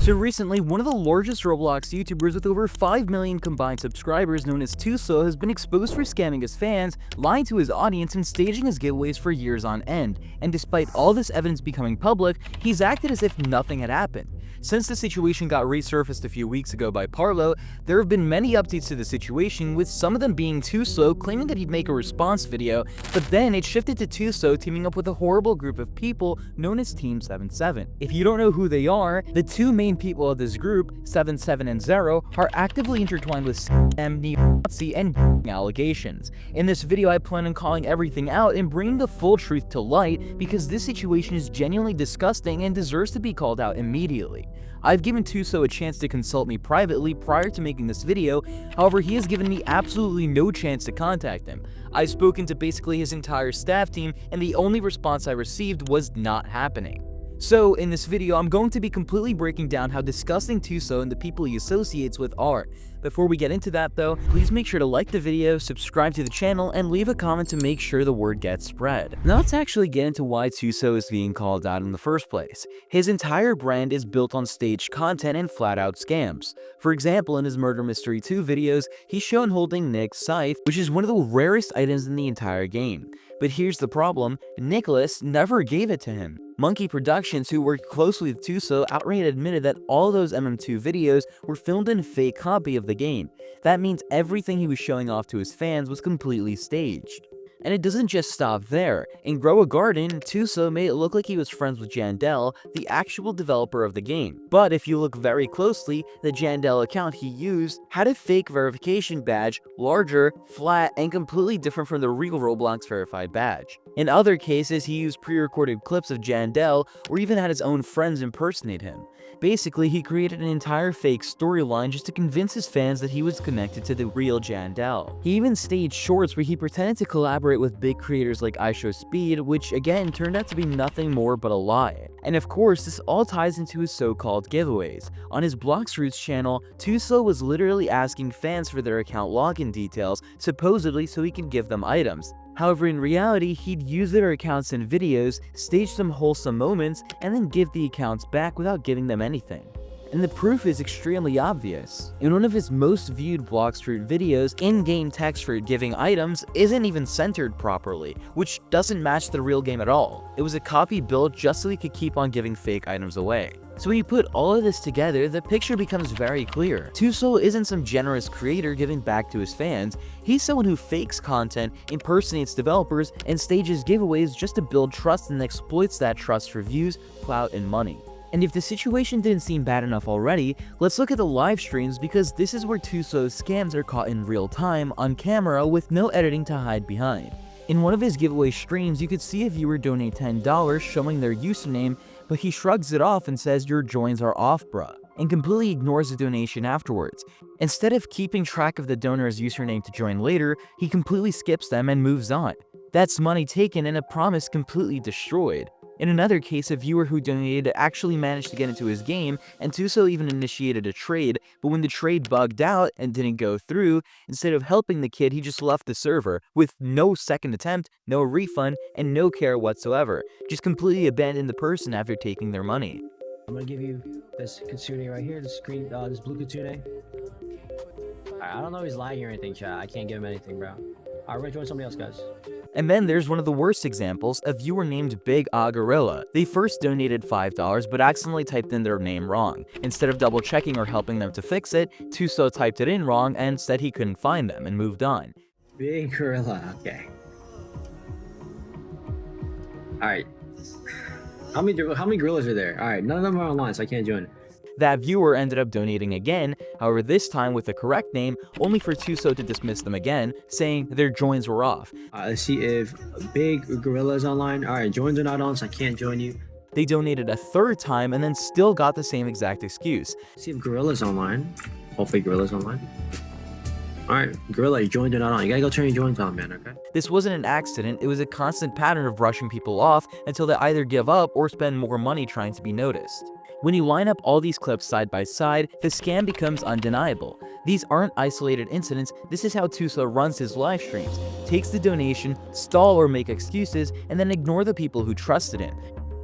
So recently, one of the largest Roblox YouTubers with over 5 million combined subscribers known as ToSlow has been exposed for scamming his fans, lying to his audience, and staging his giveaways for years on end. And despite all this evidence becoming public, he's acted as if nothing had happened. Since the situation got resurfaced a few weeks ago by Parlo, there have been many updates to the situation, with some of them being ToSlow claiming that he'd make a response video, but then it shifted to ToSlow teaming up with a horrible group of people known as Team 77. If you don't know who they are, the two main people of this group, 77 and Zero, are actively intertwined with neo-Nazi and allegations. In this video, I plan on calling everything out and bringing the full truth to light, because this situation is genuinely disgusting and deserves to be called out immediately. I've given ToSlow a chance to consult me privately prior to making this video, however he has given me absolutely no chance to contact him. I've spoken to basically his entire staff team, and the only response I received was not happening. So in this video, I'm going to be completely breaking down how disgusting ToSlow and the people he associates with are. Before we get into that though, please make sure to like the video, subscribe to the channel, and leave a comment to make sure the word gets spread. Now let's actually get into why ToSlow is being called out in the first place. His entire brand is built on staged content and flat-out scams. For example, in his Murder Mystery 2 videos, he's shown holding Nick's scythe, which is one of the rarest items in the entire game. But here's the problem, Nicholas never gave it to him. Monkey Productions, who worked closely with ToSlow, outright admitted that all those MM2 videos were filmed in a fake copy of the game. That means everything he was showing off to his fans was completely staged. And it doesn't just stop there. In Grow a Garden, ToSlow made it look like he was friends with Jandel, the actual developer of the game. But if you look very closely, the Jandel account he used had a fake verification badge, larger, flat, and completely different from the real Roblox verified badge. In other cases, he used pre-recorded clips of Jandel, or even had his own friends impersonate him. Basically, he created an entire fake storyline just to convince his fans that he was connected to the real Jandel. He even staged shorts where he pretended to collaborate with big creators like iShowSpeed, which again turned out to be nothing more but a lie. And of course, this all ties into his so-called giveaways. On his BloxFruits channel, ToSlow was literally asking fans for their account login details, supposedly so he could give them items. However, in reality, he'd use their accounts in videos, stage some wholesome moments, and then give the accounts back without giving them anything. And the proof is extremely obvious. In one of his most viewed BloxFruit videos, in-game text for giving items isn't even centered properly, which doesn't match the real game at all. It was a copy built just so he could keep on giving fake items away. So when you put all of this together, the picture becomes very clear. ToSlow isn't some generous creator giving back to his fans. He's someone who fakes content, impersonates developers, and stages giveaways just to build trust and exploits that trust for views, clout, and money. And if the situation didn't seem bad enough already, let's look at the live streams, because this is where ToSlow's scams are caught in real time, on camera, with no editing to hide behind. In one of his giveaway streams, you could see a viewer donate $10 showing their username, but he shrugs it off and says your joins are off bruh, and completely ignores the donation afterwards. Instead of keeping track of the donor's username to join later, he completely skips them and moves on. That's money taken and a promise completely destroyed. In another case, a viewer who donated actually managed to get into his game, and ToSlow even initiated a trade, but when the trade bugged out and didn't go through, instead of helping the kid, he just left the server, with no second attempt, no refund, and no care whatsoever. Just completely abandoned the person after taking their money. I'm gonna give you this kitsune right here, this blue kitsune. Alright, I don't know if he's lagging or anything, chat. I can't give him anything, bro. Alright, we're gonna join somebody else, guys. And then there's one of the worst examples, a viewer named Big Gorilla. They first donated $5 but accidentally typed in their name wrong. Instead of double checking or helping them to fix it, ToSlow typed it in wrong and said he couldn't find them and moved on. Big Gorilla, okay. Alright. How many gorillas are there? Alright, none of them are online, so I can't join. That viewer ended up donating again, however this time with the correct name, only for ToSlow to dismiss them again, saying their joins were off. Let's see if Big Gorilla is online. Alright, joins are not on, so I can't join you. They donated a third time and then still got the same exact excuse. Let's see if Gorilla's online. Hopefully Gorilla's online. Alright, Gorilla, your joins are not on. You gotta go turn your joins on, man, okay? This wasn't an accident, it was a constant pattern of brushing people off until they either give up or spend more money trying to be noticed. When you line up all these clips side by side, the scam becomes undeniable. These aren't isolated incidents, this is how ToSlow runs his live streams. Takes the donation, stall or make excuses, and then ignore the people who trusted him.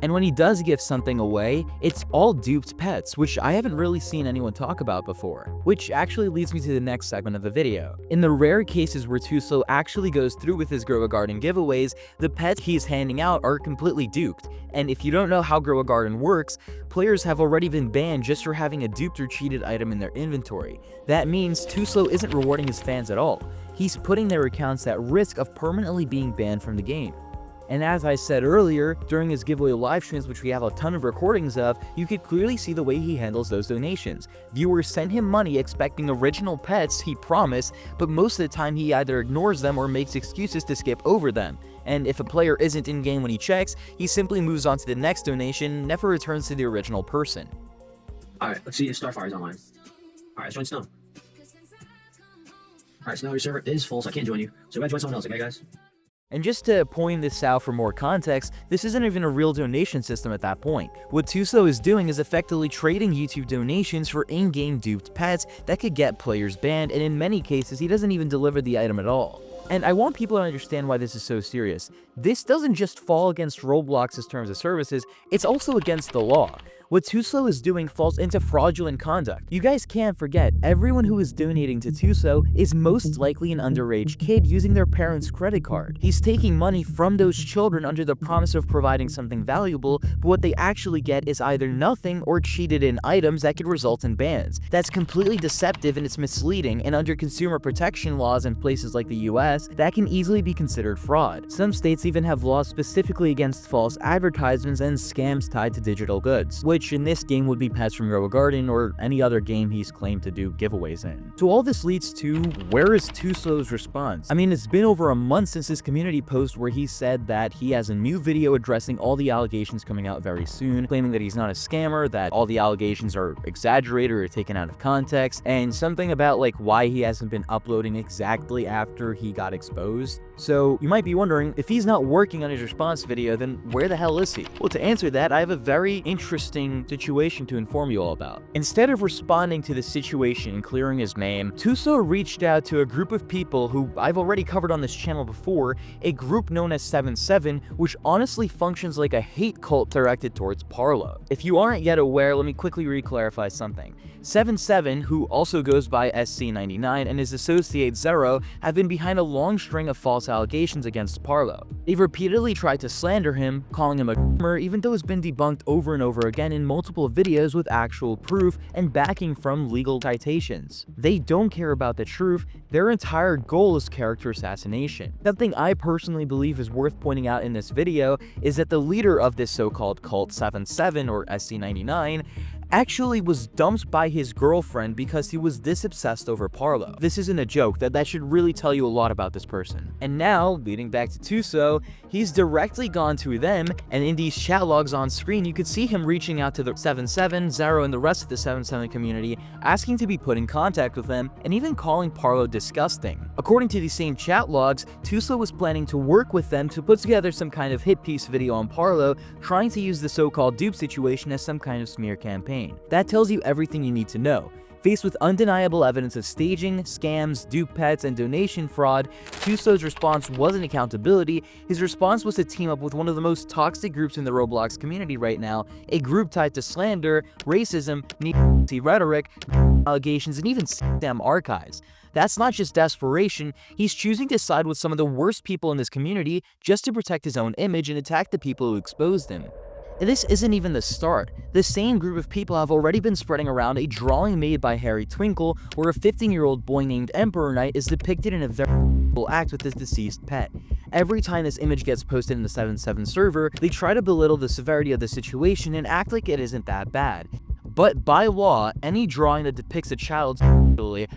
And when he does give something away, it's all duped pets, which I haven't really seen anyone talk about before. Which actually leads me to the next segment of the video. In the rare cases where ToSlow actually goes through with his Grow a Garden giveaways, the pets he's handing out are completely duped. And if you don't know how Grow a Garden works, players have already been banned just for having a duped or cheated item in their inventory. That means ToSlow isn't rewarding his fans at all. He's putting their accounts at risk of permanently being banned from the game. And as I said earlier, during his giveaway live streams, which we have a ton of recordings of, you could clearly see the way he handles those donations. Viewers send him money expecting original pets he promised, but most of the time he either ignores them or makes excuses to skip over them. And if a player isn't in-game when he checks, he simply moves on to the next donation, never returns to the original person. Alright, let's see if Starfire's online. Alright, let's join Snow. Alright, Snow, your server is full, so I can't join you. So we gotta join someone else, okay guys? And just to point this out for more context, this isn't even a real donation system at that point. What ToSlow is doing is effectively trading YouTube donations for in-game duped pets that could get players banned, and in many cases, he doesn't even deliver the item at all. And I want people to understand why this is so serious. This doesn't just fall against Roblox's terms of services, it's also against the law. What ToSlow is doing falls into fraudulent conduct. You guys can't forget, everyone who is donating to ToSlow is most likely an underage kid using their parents' credit card. He's taking money from those children under the promise of providing something valuable, but what they actually get is either nothing or cheated in items that could result in bans. That's completely deceptive and it's misleading, and under consumer protection laws in places like the US, that can easily be considered fraud. Some states even have laws specifically against false advertisements and scams tied to digital goods, which in this game would be pets from Grow a Garden or any other game he's claimed to do giveaways in. So all this leads to, where is ToSlow's response? I mean, it's been over a month since his community post where he said that he has a new video addressing all the allegations coming out very soon, claiming that he's not a scammer, that all the allegations are exaggerated or taken out of context, and something about like why he hasn't been uploading exactly after he got exposed. So you might be wondering, if he's not working on his response video, then where the hell is he? Well, to answer that, I have a very interesting situation to inform you all about. Instead of responding to the situation and clearing his name, ToSlow reached out to a group of people who I've already covered on this channel before, a group known as 77, which honestly functions like a hate cult directed towards Parlo. If you aren't yet aware, let me quickly re-clarify something. 77, who also goes by SC99, and his associate Zero have been behind a long string of false allegations against Parlo. They've repeatedly tried to slander him, calling him a gamer, even though it's been debunked over and over again in multiple videos with actual proof and backing from legal citations. They don't care about the truth, their entire goal is character assassination. Something I personally believe is worth pointing out in this video is that the leader of this so-called cult 77 or SC99 actually was dumped by his girlfriend because he was this obsessed over Parlo. This isn't a joke, that should really tell you a lot about this person. And now, leading back to ToSlow, he's directly gone to them, and in these chat logs on screen, you could see him reaching out to the 77, Zero, and the rest of the 77 community, asking to be put in contact with them, and even calling Parlo disgusting. According to these same chat logs, ToSlow was planning to work with them to put together some kind of hit piece video on Parlo, trying to use the so-called dupe situation as some kind of smear campaign. That tells you everything you need to know. Faced with undeniable evidence of staging, scams, dupe pets, and donation fraud, ToSlow's response wasn't accountability. His response was to team up with one of the most toxic groups in the Roblox community right now, a group tied to slander, racism, neo-Nazi rhetoric, allegations, and even scam archives. That's not just desperation, he's choosing to side with some of the worst people in this community just to protect his own image and attack the people who exposed him. And this isn't even the start. The same group of people have already been spreading around a drawing made by Harry Twinkle where a 15-year-old boy named Emperor Knight is depicted in a very act with his deceased pet. Every time this image gets posted in the 77 server, they try to belittle the severity of the situation and act like it isn't that bad. But by law, any drawing that depicts a child,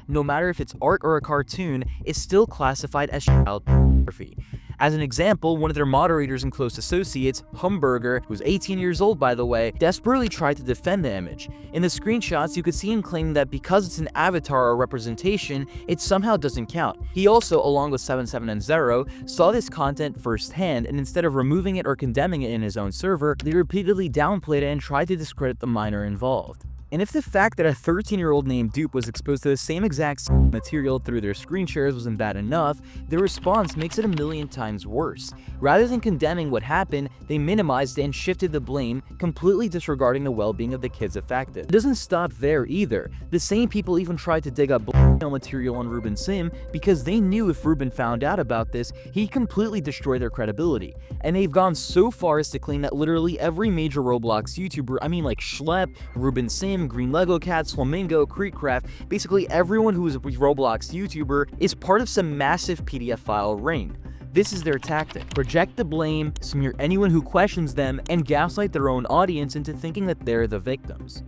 no matter if it's art or a cartoon, is still classified as child pornography. As an example, one of their moderators and close associates, Humburger, who's 18 years old by the way, desperately tried to defend the image. In the screenshots, you could see him claiming that because it's an avatar or representation, it somehow doesn't count. He also, along with 77 and Zero, saw this content firsthand, and instead of removing it or condemning it in his own server, they repeatedly downplayed it and tried to discredit the minor involved. And if the fact that a 13-year-old named Dupe was exposed to the same exact material through their screen shares wasn't bad enough, their response makes it a million times worse. Rather than condemning what happened, they minimized and shifted the blame, completely disregarding the well-being of the kids affected. It doesn't stop there either. The same people even tried to dig up blackmail material on Ruben Sim because they knew if Ruben found out about this, he'd completely destroy their credibility. And they've gone so far as to claim that literally every major Roblox YouTuber, I mean like Schlepp, Ruben Sim, Green Lego Cats, Flamingo, Creekcraft, basically everyone who is a Roblox YouTuber is part of some massive PDF file ring. This is their tactic: project the blame, smear anyone who questions them, and gaslight their own audience into thinking that they're the victims.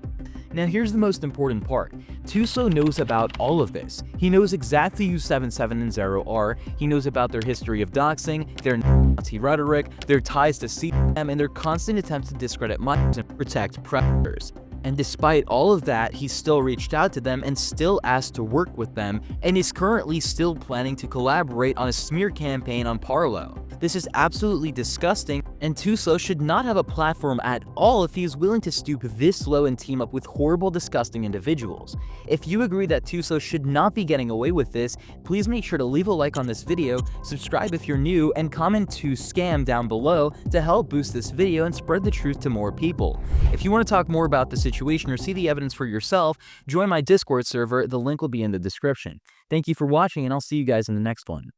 Now here's the most important part. ToSlow knows about all of this. He knows exactly who 77 and Zero are, he knows about their history of doxing, their Nazi rhetoric, their ties to CM, and their constant attempts to discredit minors and protect predators. And despite all of that, he still reached out to them and still asked to work with them, and is currently still planning to collaborate on a smear campaign on Parlo. This is absolutely disgusting, and ToSlow should not have a platform at all if he is willing to stoop this low and team up with horrible, disgusting individuals. If you agree that ToSlow should not be getting away with this, please make sure to leave a like on this video, subscribe if you're new, and comment to scam down below to help boost this video and spread the truth to more people. If you want to talk more about the situation or see the evidence for yourself, join my Discord server, the link will be in the description. Thank you for watching, and I'll see you guys in the next one.